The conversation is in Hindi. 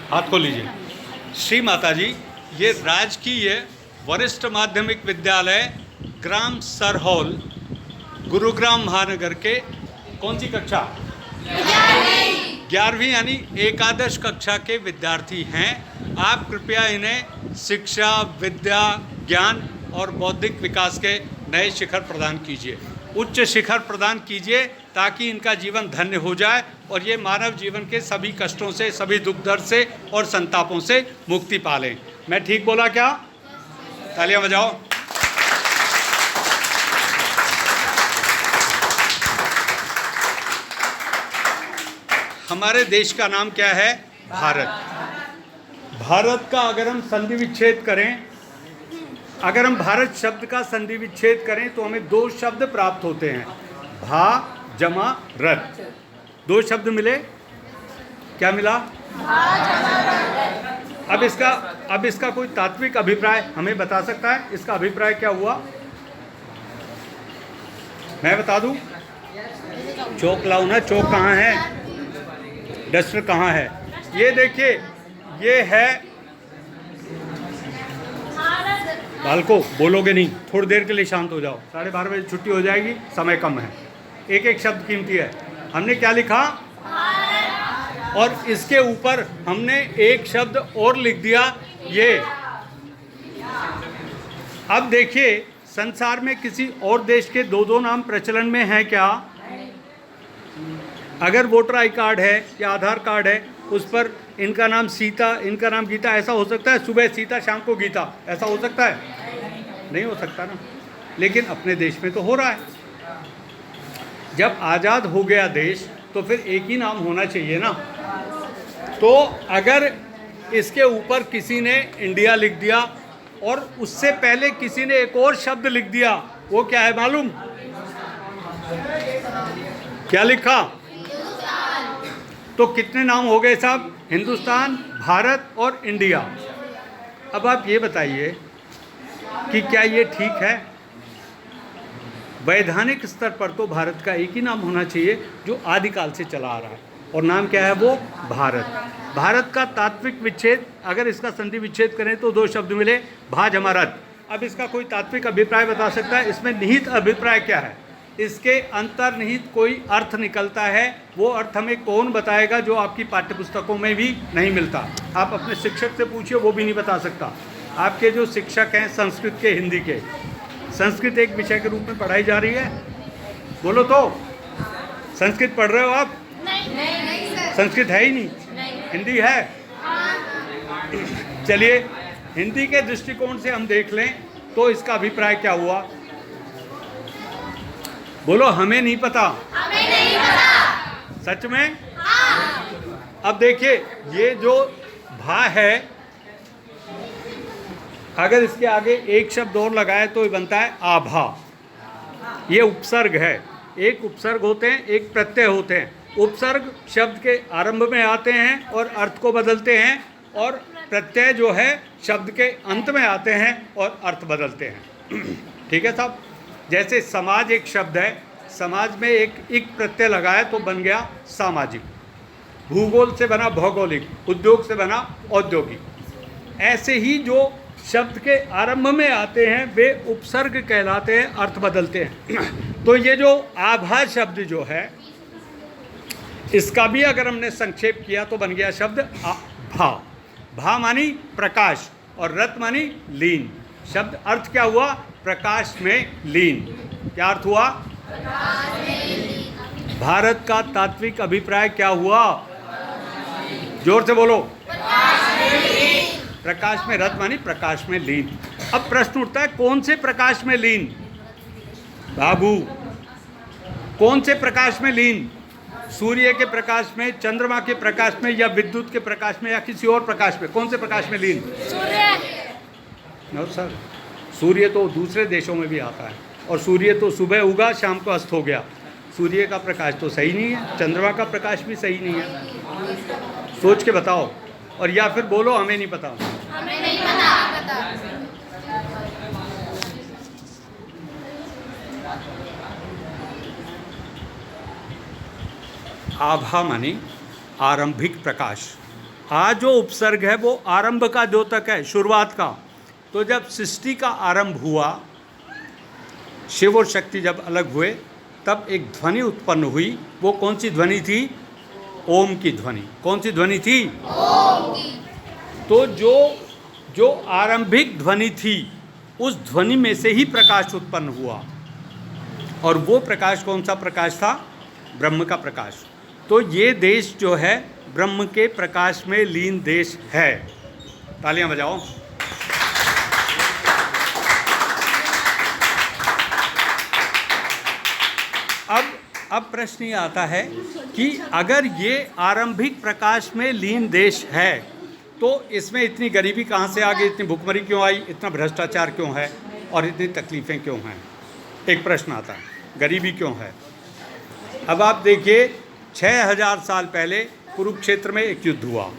हाथ को लीजिए। श्री माता जी, ये राजकीय वरिष्ठ माध्यमिक विद्यालय ग्राम सरहौल, गुरुग्राम महानगर के कौन सी कक्षा? 11वीं यानी एकादश कक्षा के विद्यार्थी हैं। आप कृपया इन्हें शिक्षा, विद्या, ज्ञान और बौद्धिक विकास के नए शिखर प्रदान कीजिए, उच्च शिखर प्रदान कीजिए, ताकि इनका जीवन धन्य हो जाए और ये मानव जीवन के सभी कष्टों से, सभी दुख दर्द से और संतापों से मुक्ति पा लें। मैं ठीक बोला क्या? तालियां बजाओ। हमारे देश का नाम क्या है? भारत। भारत का अगर हम संधि विच्छेद करें, अगर हम भारत शब्द का संधि विच्छेद करें तो हमें दो शब्द प्राप्त होते हैं, भा जमा रत। दो शब्द मिले, क्या मिला? अब इसका कोई तात्विक अभिप्राय हमें बता सकता है? इसका अभिप्राय क्या हुआ? मैं बता दूं? चौक लाओ ना, चौक कहाँ है? डस्टर कहाँ है? ये देखिए, ये है, बालको बोलोगे नहीं, थोड़ी देर के लिए शांत हो जाओ, 12:30 बजे छुट्टी हो जाएगी, समय कम है, एक एक शब्द कीमती है। हमने क्या लिखा? और इसके ऊपर हमने एक शब्द और लिख दिया, ये। अब देखिए, संसार में किसी और देश के दो दो नाम प्रचलन में है क्या? अगर वोटर आई कार्ड है या आधार कार्ड है, उस पर इनका नाम सीता, इनका नाम गीता, ऐसा हो सकता है? सुबह सीता, शाम को गीता, ऐसा हो सकता है? नहीं हो सकता ना। लेकिन अपने देश में तो हो रहा है। जब आज़ाद हो गया देश तो फिर एक ही नाम होना चाहिए ना। तो अगर इसके ऊपर किसी ने इंडिया लिख दिया और उससे पहले किसी ने एक और शब्द लिख दिया, वो क्या है मालूम? क्या लिखा? तो कितने नाम हो गए साहब? हिंदुस्तान, भारत और इंडिया। अब आप ये बताइए कि क्या ये ठीक है? वैधानिक स्तर पर तो भारत का एक ही नाम होना चाहिए जो आदिकाल से चला आ रहा है, और नाम क्या है वो? भारत। भारत का तात्विक विच्छेद, अगर इसका संधि विच्छेद करें तो दो शब्द मिले, भा जमा रत। अब इसका कोई तात्विक अभिप्राय बता सकता है? इसमें निहित अभिप्राय क्या है? इसके अंतर्निहित कोई अर्थ निकलता है, वो अर्थ हमें कौन बताएगा जो आपकी पाठ्यपुस्तकों में भी नहीं मिलता? आप अपने शिक्षक से पूछिए, वो भी नहीं बता सकता। आपके जो शिक्षक हैं संस्कृत के, हिंदी के, संस्कृत एक विषय के रूप में पढ़ाई जा रही है, बोलो तो। संस्कृत पढ़ रहे हो आप? नहीं सर। संस्कृत है ही नहीं, हिंदी है। चलिए, हिंदी के दृष्टिकोण से हम देख लें तो इसका अभिप्राय क्या हुआ? बोलो, हमें नहीं पता। हमें नहीं पता। सच में? हाँ। अब देखिए, ये जो भा है, अगर इसके आगे एक शब्द और लगाए तो ये बनता है आभा। ये उपसर्ग है। एक उपसर्ग होते हैं, एक प्रत्यय होते हैं। उपसर्ग शब्द के आरंभ में आते हैं और अर्थ को बदलते हैं, और प्रत्यय जो है शब्द के अंत में आते हैं और अर्थ बदलते हैं। ठीक है साहब? जैसे समाज एक शब्द है, समाज में एक इक प्रत्यय लगाए तो बन गया सामाजिक। भूगोल से बना भौगोलिक, उद्योग से बना औद्योगिक। ऐसे ही जो शब्द के आरंभ में आते हैं वे उपसर्ग कहलाते हैं, अर्थ बदलते हैं। तो ये जो आभा शब्द जो है, इसका भी अगर हमने संक्षेप किया तो बन गया शब्द भा। भा मानी प्रकाश और रत मानी लीन। शब्द अर्थ क्या हुआ? प्रकाश में लीन। क्या अर्थ हुआ? भारत का तात्विक अभिप्राय क्या हुआ? जोर से बोलो। प्रकाश में रत मानी प्रकाश में लीन। अब प्रश्न उठता है, कौन से प्रकाश में लीन? बाबू, कौन से प्रकाश में लीन? सूर्य के प्रकाश में, चंद्रमा के प्रकाश में, या विद्युत के प्रकाश में, या किसी और प्रकाश में? कौन से प्रकाश में लीन? सूर्य। नो सर, सूर्य तो दूसरे देशों में भी आता है, और सूर्य तो सुबह उगा, शाम को अस्त हो गया। सूर्य का प्रकाश तो सही नहीं है, चंद्रमा का प्रकाश भी सही नहीं है। सोच के बताओ, और या फिर बोलो हमें नहीं पता। हमें नहीं पता। आभा मानी आरंभिक प्रकाश, आज जो उपसर्ग है वो आरंभ का द्योतक है, शुरुआत का। तो जब सृष्टि का आरंभ हुआ, शिव और शक्ति जब अलग हुए, तब एक ध्वनि उत्पन्न हुई। वो कौन सी ध्वनि थी? ओम की ध्वनि। कौन सी ध्वनि थी? ओम की। तो जो आरंभिक ध्वनि थी, उस ध्वनि में से ही प्रकाश उत्पन्न हुआ। और वो प्रकाश कौन सा प्रकाश था? ब्रह्म का प्रकाश। तो ये देश जो है ब्रह्म के प्रकाश में लीन देश है। तालियां बजाओ। अब प्रश्न ये आता है कि अगर ये आरंभिक प्रकाश में लीन देश है, तो इसमें इतनी गरीबी कहाँ से आ गई, इतनी भुखमरी क्यों आई, इतना भ्रष्टाचार क्यों है और इतनी तकलीफ़ें क्यों हैं? एक प्रश्न आता है, गरीबी क्यों है? अब आप देखिए, 6000 साल पहले कुरुक्षेत्र में एक युद्ध हुआ।